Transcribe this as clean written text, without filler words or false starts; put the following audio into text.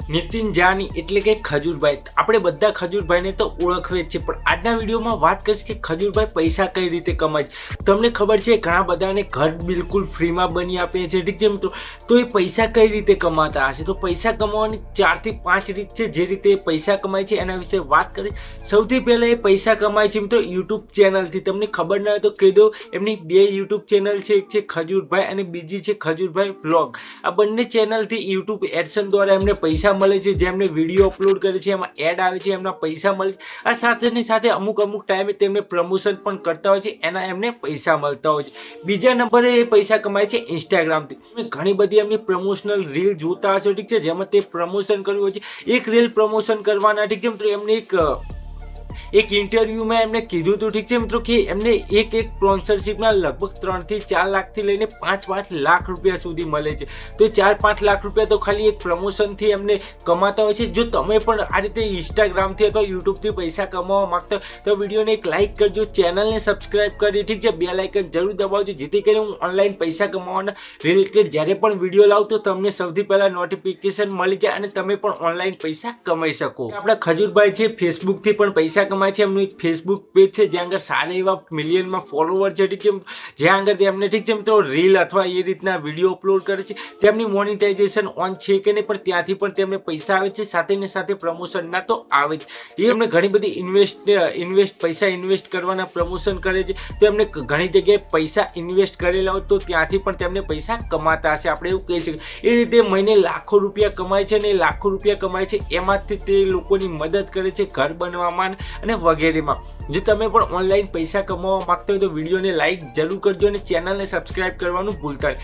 નીતિન જાની એટલે કે ખજૂરભાઈ, આપણે બધા ખજૂરભાઈને તો ઓળખવે જ છે, પણ આજના વિડીયોમાં વાત કરીશ કે ખજૂરભાઈ પૈસા કઈ રીતે કમાય છે। તમને ખબર છે ઘણા બધાને ઘર બિલકુલ ફ્રીમાં બની આપે છે, ઠીક છે મિત્રો, તો એ પૈસા કઈ રીતે કમાતા હશે? તો પૈસા કમાવાની 4 થી 5 રીત છે, જે રીતે પૈસા કમાય છે એના વિશે વાત કરીશ। સૌથી પહેલા એ પૈસા કમાય છે મિત્રો યુટ્યુબ ચેનલથી। તમને ખબર ન હોય તો કહી દો, એમની 2 યુટ્યુબ ચેનલ છે, એક છે ખજૂરભાઈ અને બીજી છે ખજૂરભાઈ વ્લોગ। આ બંને ચેનલથી યુટ્યુબ એડસન દ્વારા એમને પૈસા મળે છે, જેમને વિડીયો અપલોડ કરે છે એમાં એડ આવે છે, એમના પૈસા મળે છે। આ સાથેની સાથે અમુક ટાઈમે તેમને પ્રમોશન પણ કરતા હોય છે, એના એમને પૈસા મળતા હોય છે। બીજા નંબરે એ પૈસા કમાય છે ઇન્સ્ટાગ્રામથી। તમે ઘણી બધી એમની પ્રમોશનલ રીલ જોતા હશો, ઠીક છે, જેમાં તે પ્રમોશન કર્યું હોય છે। એક રીલ પ્રમોશન કરવાના, ઠીક છે, તો એમને એક ઇન્ટરવ્યુમાં એમને કીધું હતું, ઠીક છે મિત્રો, કે એમને એક સ્પોન્સરશિપના લગભગ 3 થી 4 લાખથી લઈને 5 લાખ રૂપિયા સુધી મળે છે। તો 4-5 લાખ રૂપિયા તો ખાલી એક પ્રમોશનથી એમને કમાતા હોય છે। જો તમે પણ આ રીતે ઇન્સ્ટાગ્રામથી અથવા યુટ્યુબથી પૈસા કમાવા માંગતા હોય તો વિડીયોને એક લાઇક કરજો, ચેનલને સબસ્ક્રાઇબ કરી, ઠીક છે, બેલ આઇકન જરૂર દબાવજો, જેથી કરીને હું ઓનલાઈન પૈસા કમાવાના રિલેટેડ જ્યારે પણ વિડીયો લાવું તો તમને સૌથી પહેલા નોટિફિકેશન મળી જાય અને તમે પણ ઓનલાઈન પૈસા કમાઈ શકો। આપણા ખજૂરભાઈ છે ફેસબુકથી પણ પૈસા કમાય છે। એમનું એક ફેસબુક પેજ છે જ્યાં આગળ સારા એવા મિલિયનમાં ફોલોવર છે, ઠીક છે, જ્યાં આગળ એમને, ઠીક છે મિત્રો, રીલ અથવા એ રીતના વિડીયો અપલોડ કરે છે। તેમની મોનિટાઇઝેશન ઓન છે કે નહીં, પણ ત્યાંથી પણ તેમને પૈસા આવે છે, સાથે ને સાથે પ્રમોશનના તો આવે જ। એ એમને ઘણી બધી પૈસા ઇન્વેસ્ટ કરવાના પ્રમોશન કરે છે, તો એમને ઘણી જગ્યાએ પૈસા ઇન્વેસ્ટ કરેલા હોય તો ત્યાંથી પણ તેમને પૈસા કમાતા હશે, આપણે એવું કહી શકીએ। એ રીતે મહિને લાખો રૂપિયા કમાય છે અને લાખો રૂપિયા કમાય છે, એમાંથી તે લોકોની મદદ કરે છે ઘર બનવામાં અને વગેરેમાં। જો તમે પણ ઓનલાઈન પૈસા કમાવા માંગતા હોય તો વિડીયોને લાઈક જરૂર કરજો અને ચેનલને સબસ્ક્રાઇબ કરવાનું ભૂલતા નહીં।